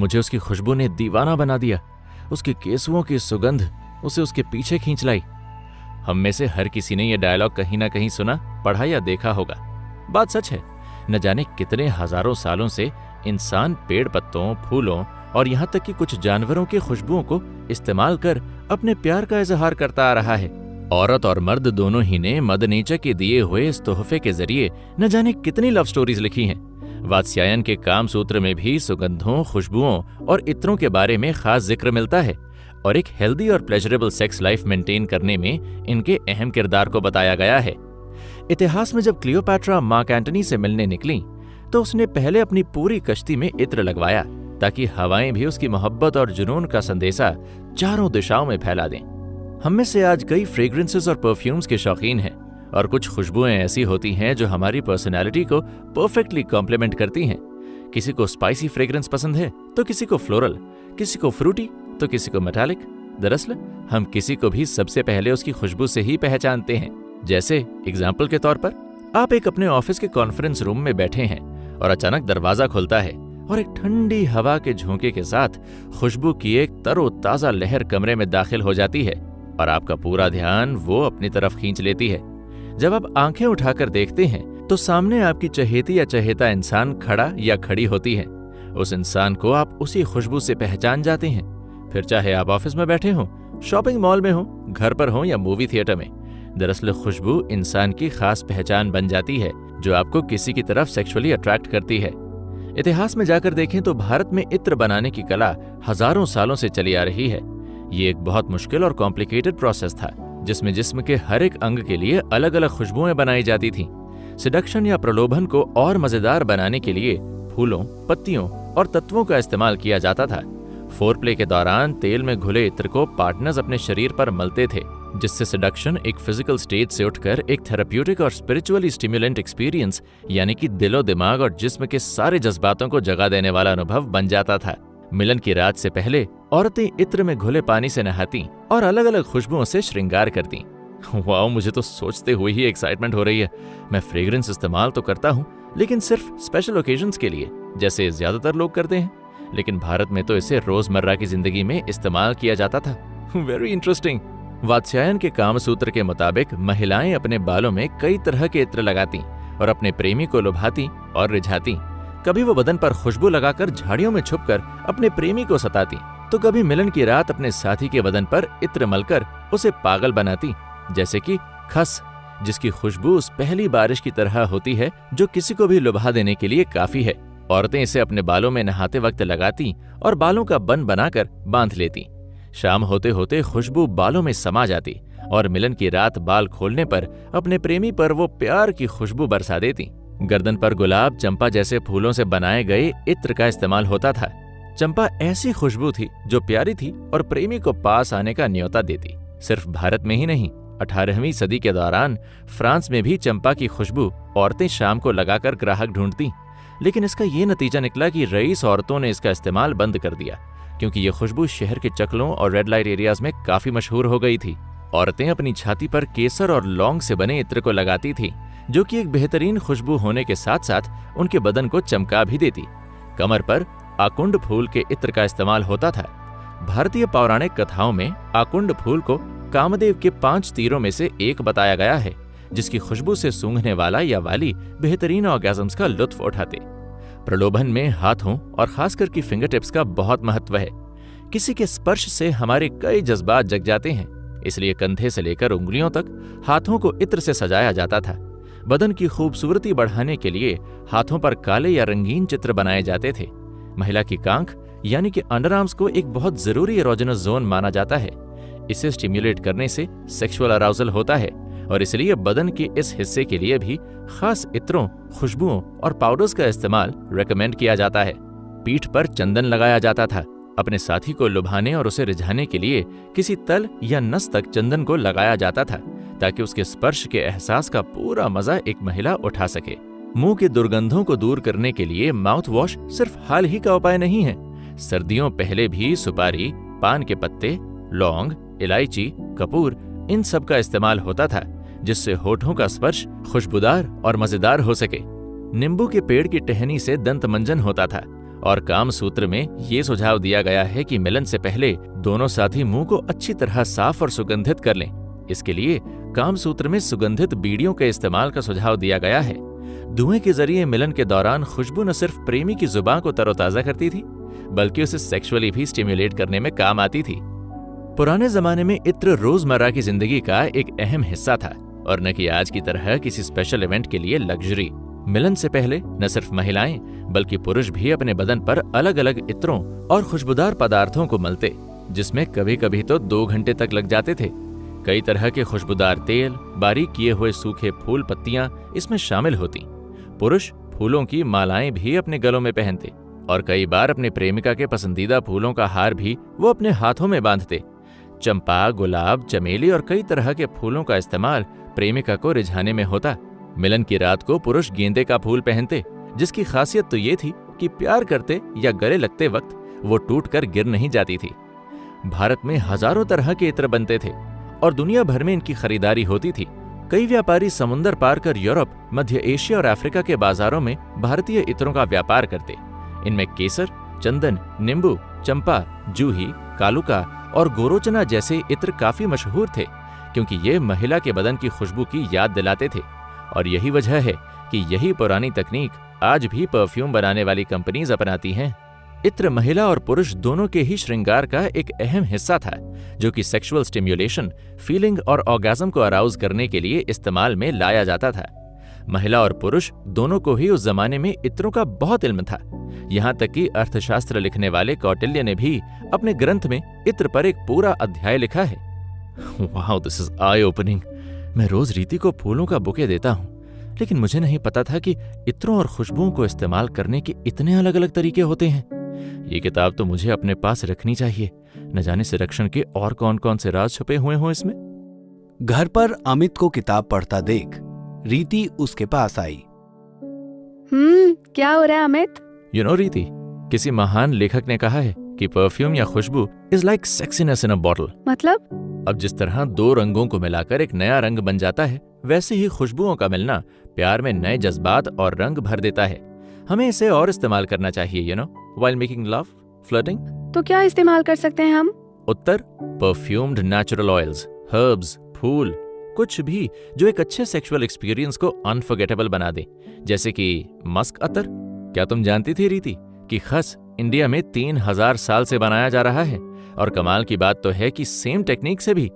मुझे उसकी खुशबू ने दीवाना बना दिया। उसके केसुओं की सुगंध उसे उसके पीछे खींच लाई। हम में से हर किसी ने यह डायलॉग कहीं ना कहीं सुना, पढ़ा या देखा होगा। बात सच है, न जाने कितने हजारों सालों से इंसान पेड़ पत्तों, फूलों और यहाँ तक कि कुछ जानवरों की खुशबुओं को इस्तेमाल कर अपने प्यार का इजहार करता आ रहा है। औरत और मर्द दोनों ही ने मदर नेचर के दिए हुए इस तोहफे के जरिए न जाने कितनी लव स्टोरीज लिखी हैं। वात्स्यायन के काम सूत्र में भी सुगंधों, खुशबुओं और इत्रों के बारे में खास जिक्र मिलता है और एक हेल्दी और प्लेजरेबल सेक्स लाइफ मेंटेन करने में इनके अहम किरदार को बताया गया है। इतिहास में जब क्लियोपैट्रा मार्क एंटनी से मिलने निकली तो उसने पहले अपनी पूरी कश्ती में इत्र लगवाया ताकि हवाएं भी उसकी मोहब्बत और जुनून का संदेशा चारों दिशाओं में फैला दें। हम में से आज कई फ्रेग्रेंसेस और परफ्यूम्स के शौकीन हैं और कुछ खुशबुएं ऐसी होती हैं जो हमारी पर्सनैलिटी को परफेक्टली कॉम्प्लीमेंट करती हैं। किसी को स्पाइसी फ्रेग्रेंस पसंद है तो किसी को फ्लोरल, किसी को फ्रूटी तो किसी को मेटालिक। दरअसल हम किसी को भी सबसे पहले उसकी खुशबू से ही पहचानते हैं। जैसे एग्जाम्पल के तौर पर आप एक अपने ऑफिस के कॉन्फ्रेंस रूम में बैठे हैं और अचानक दरवाजा खुलता है और एक ठंडी हवा के झोंके के साथ खुशबू की एक तरोताजा लहर कमरे में दाखिल हो जाती है और आपका पूरा ध्यान वो अपनी तरफ खींच लेती है। जब आप आंखें उठाकर देखते हैं तो सामने आपकी चहेती या चहेता इंसान खड़ा या खड़ी होती है। उस इंसान को आप उसी खुशबू से पहचान जाते हैं, फिर चाहे आप ऑफिस में बैठे हों, शॉपिंग मॉल में हो, घर पर हो या मूवी थिएटर में। दरअसल खुशबू इंसान की खास पहचान बन जाती है जो आपको किसी की तरफ सेक्सुअली अट्रैक्ट करती है। इतिहास में जाकर देखें तो भारत में इत्र बनाने की कला हजारों सालों से चली आ रही है। ये एक बहुत मुश्किल और कॉम्प्लिकेटेड प्रोसेस था जिसमें जिस्म के हर एक अंग के लिए अलग अलग खुशबुएं बनाई जाती थीं। सिडक्शन या प्रलोभन को और मजेदार बनाने के लिए फूलों, पत्तियों और तत्वों का इस्तेमाल किया जाता था। फोरप्ले के दौरान तेल में घुले इत्र को पार्टनर्स अपने शरीर पर मलते थे, जिससे सिडक्शन एक फिजिकल स्टेट से उठकर एक थेरेप्यूटिक और स्पिरिचुअली स्टिमुलेंट एक्सपीरियंस यानी कि दिलो दिमाग और जिस्म के सारे जज्बातों को जगा देने वाला अनुभव बन जाता था। मिलन की रात से पहले औरतें इत्र में घुले पानी से नहाती और अलग अलग खुशबुओं से श्रृंगार करती। वाओ, मुझे तो सोचते हुए ही एक्साइटमेंट हो रही है। मैं फ्रेग्रेंस इस्तेमाल तो करता हूँ लेकिन सिर्फ स्पेशल ओकेजन्स के लिए, जैसे ज्यादातर लोग करते हैं, लेकिन भारत में तो इसे रोजमर्रा की जिंदगी में इस्तेमाल किया जाता था। Very interesting. वात्स्यायन के काम सूत्र के मुताबिक महिलाएं अपने बालों में कई तरह के इत्र लगाती और अपने प्रेमी को लुभाती और रिझाती। कभी वो बदन पर खुशबू लगाकर झाड़ियों में छुपकर अपने प्रेमी को सताती, तो कभी मिलन की रात अपने साथी के बदन पर इत्र मलकर उसे पागल बनाती, जैसे कि खस, जिसकी खुशबू उस पहली बारिश की तरह होती है जो किसी को भी लुभा देने के लिए काफी है। औरतें इसे अपने बालों में नहाते वक्त लगाती और बालों का बन बनाकर बांध लेती। शाम होते होते खुशबू बालों में समा जाती और मिलन की रात बाल खोलने पर अपने प्रेमी पर वो प्यार की खुशबू बरसा देती। गर्दन पर गुलाब, चंपा जैसे फूलों से बनाए गए इत्र का इस्तेमाल होता था। चंपा ऐसी खुशबू थी जो प्यारी थी और प्रेमी को पास आने का न्योता देती। सिर्फ भारत में ही नहीं, 18वीं सदी के दौरान फ्रांस में भी चंपा की खुशबू औरतें शाम को लगाकर ग्राहक ढूंढती। लेकिन इसका ये नतीजा निकला कि रईस औरतों ने इसका इस्तेमाल बंद कर दिया, क्योंकि ये खुशबू शहर के चकलों और रेड लाइट एरियाज में काफी मशहूर हो गई थी। औरतें अपनी छाती पर केसर और लौंग से बने इत्र को लगाती थी, जो कि एक बेहतरीन खुशबू होने के साथ साथ उनके बदन को चमका भी देती। कमर पर आकुंड फूल के इत्र का इस्तेमाल होता था। भारतीय पौराणिक कथाओं में आकुंड फूल को कामदेव के 5 तीरों में से एक बताया गया है, जिसकी खुशबू से सूंघने वाला या वाली बेहतरीन ऑर्गेज़म्स का लुत्फ उठाते। प्रलोभन में हाथों और खासकर की फिंगर टिप्स का बहुत महत्व है। किसी के स्पर्श से हमारे कई जज्बात जग जाते हैं, इसलिए कंधे से लेकर उंगलियों तक हाथों को इत्र से सजाया जाता था। बदन की खूबसूरती बढ़ाने के लिए हाथों पर काले या रंगीन चित्र बनाए जाते थे। महिला की कांख यानी कि अंडरआर्म्स को एक बहुत जरूरी एरोजेनस जोन माना जाता है। इसे स्टिम्युलेट करने से सेक्सुअल अराउजल होता है और इसलिए बदन के इस हिस्से के लिए भी खास इत्रों, खुशबुओं और पाउडर्स का इस्तेमाल रेकमेंड किया जाता है। पीठ पर चंदन लगाया जाता था। अपने साथी को लुभाने और उसे रिझाने के लिए किसी तल या नस तक चंदन को लगाया जाता था, ताकि उसके स्पर्श के एहसास का पूरा मजा एक महिला उठा सके। मुंह के दुर्गंधों को दूर करने के लिए माउथ वॉश सिर्फ हाल ही का उपाय नहीं है। सर्दियों पहले भी सुपारी, पान के पत्ते, लौंग, इलायची, कपूर, इन सब का इस्तेमाल होता था, जिससे होठों का स्पर्श खुशबूदार और मजेदार हो सके। नींबू के पेड़ की टहनी से दंत मंजन होता था और काम सूत्र में ये सुझाव दिया गया है कि मिलन से पहले दोनों साथी मुंह को अच्छी तरह साफ और सुगंधित कर लें। इसके लिए काम सूत्र में सुगंधित बीड़ियों के इस्तेमाल का सुझाव दिया गया है। धुएं के जरिए मिलन के दौरान खुशबू न सिर्फ प्रेमी की जुबान को तरोताजा करती थी, बल्कि उसे सेक्सुअली भी स्टिम्युलेट करने में काम आती थी। पुराने जमाने में इत्र रोजमर्रा की जिंदगी का एक अहम हिस्सा था और न कि आज की तरह किसी स्पेशल इवेंट के लिए लग्जरी। मिलन से पहले न सिर्फ महिलाएं बल्कि पुरुष भी अपने बदन पर अलग अलग इत्रों और खुशबूदार पदार्थों को मलते, जिसमें कभी कभी तो 2 घंटे तक लग जाते थे। कई तरह के खुशबूदार तेल, बारीक किए हुए सूखे फूल पत्तियां इसमें शामिल होती। पुरुष फूलों की मालाएं भी अपने गलों में पहनते और कई बार अपने प्रेमिका के पसंदीदा फूलों का हार भी वो अपने हाथों में बांधते। चंपा, गुलाब, चमेली और कई तरह के फूलों का इस्तेमाल प्रेमिका को रिझाने में होता। मिलन की रात को पुरुष गेंदे का फूल पहनते, जिसकी खासियत तो ये थी कि प्यार करते या गले लगते वक्त वो टूटकर गिर नहीं जाती थी। भारत में हजारों तरह के इत्र बनते थे और दुनिया भर में इनकी खरीदारी होती थी। कई व्यापारी समुंदर पार कर यूरोप, मध्य एशिया और अफ्रीका के बाजारों में भारतीय इत्रों का व्यापार करते। इनमें केसर, चंदन, नींबू, चंपा, जूही, कालुका और गोरोचना जैसे इत्र काफी मशहूर थे, क्योंकि ये महिला के बदन की खुशबू की याद दिलाते थे। और यही वजह है कि यही पुरानी तकनीक आज भी परफ्यूम बनाने वाली कंपनीज अपनाती हैं। इत्र महिला और पुरुष दोनों के ही श्रृंगार का एक अहम हिस्सा था, जो कि सेक्सुअल स्टिम्युलेशन, फीलिंग और ऑर्गेज्म को अराउज करने के लिए इस्तेमाल में लाया जाता था। महिला और पुरुष दोनों को ही उस जमाने में इत्रों का बहुत इल्म था। यहाँ तक कि अर्थशास्त्र लिखने वाले कौटिल्य ने भी अपने ग्रंथ में इत्र पर एक पूरा अध्याय लिखा है। Wow, this is I opening. मैं रोज रीति को फूलों का बुके देता हूँ, लेकिन मुझे नहीं पता था कि इत्रों और खुशबुओं को इस्तेमाल करने के इतने अलग अलग तरीके होते हैं। ये किताब तो मुझे अपने पास रखनी चाहिए। न जाने संरक्षण के और कौन कौन से राज छुपे हुए हों इसमें। घर पर अमित को किताब पढ़ता देख रीति उसके पास आई। क्या हो रहा है अमित? यू नो रीति, किसी महान लेखक ने कहा है कि परफ्यूम या खुशबू is like sexiness in a bottle. मतलब? अब जिस तरह 2 रंगों को मिलाकर एक नया रंग बन जाता है, वैसे ही खुशबुओं का मिलना प्यार में नए जज्बात और रंग भर देता है। हमें इसे और इस्तेमाल करना चाहिए, you know, while making love, flirting. तो क्या इस्तेमाल कर सकते हैं हम? उत्तर, परफ्यूम्ड नेचुरल ऑयल्स, हर्ब्स, फूल, कुछ भी जो एक अच्छे सेक्सुअल एक्सपीरियंस को अनफॉरगेटेबल बना दे, जैसे कि मस्क अतर। क्या तुम जानती थी रीति कि खस इंडिया में 3000 साल से बनाया जा रहा है? और कमाल की बात तो है कि सेम टेक्निक से भी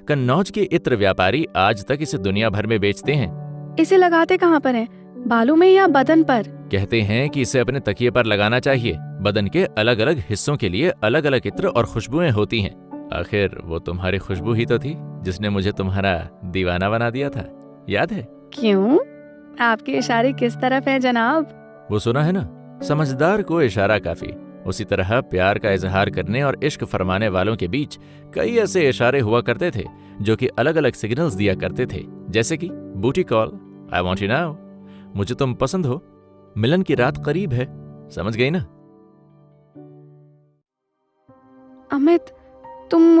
कन्नौज के इत्र व्यापारी आज तक इसे दुनिया भर में बेचते हैं। इसे लगाते कहाँ पर है? बालों में या बदन पर? कहते हैं कि इसे अपने तकिए पर लगाना चाहिए। बदन के अलग अलग हिस्सों के लिए अलग अलग इत्र और खुशबुएं होती हैं। आखिर वो तुम्हारी खुशबू ही तो थी जिसने मुझे तुम्हारा दीवाना बना दिया था, याद है? क्यों? आपके इशारे किस तरफ है जनाब? वो सुना है ना, समझदार को इशारा काफी। उसी तरह प्यार का इजहार करने और इश्क फरमाने वालों के बीच कई ऐसे इशारे हुआ करते थे जो कि अलग अलग सिग्नल्स दिया करते थे, जैसे कि बूटी call, I want you now, मुझे तुम पसंद हो, मिलन की रात करीब है। समझ गई ना? अमित, तुम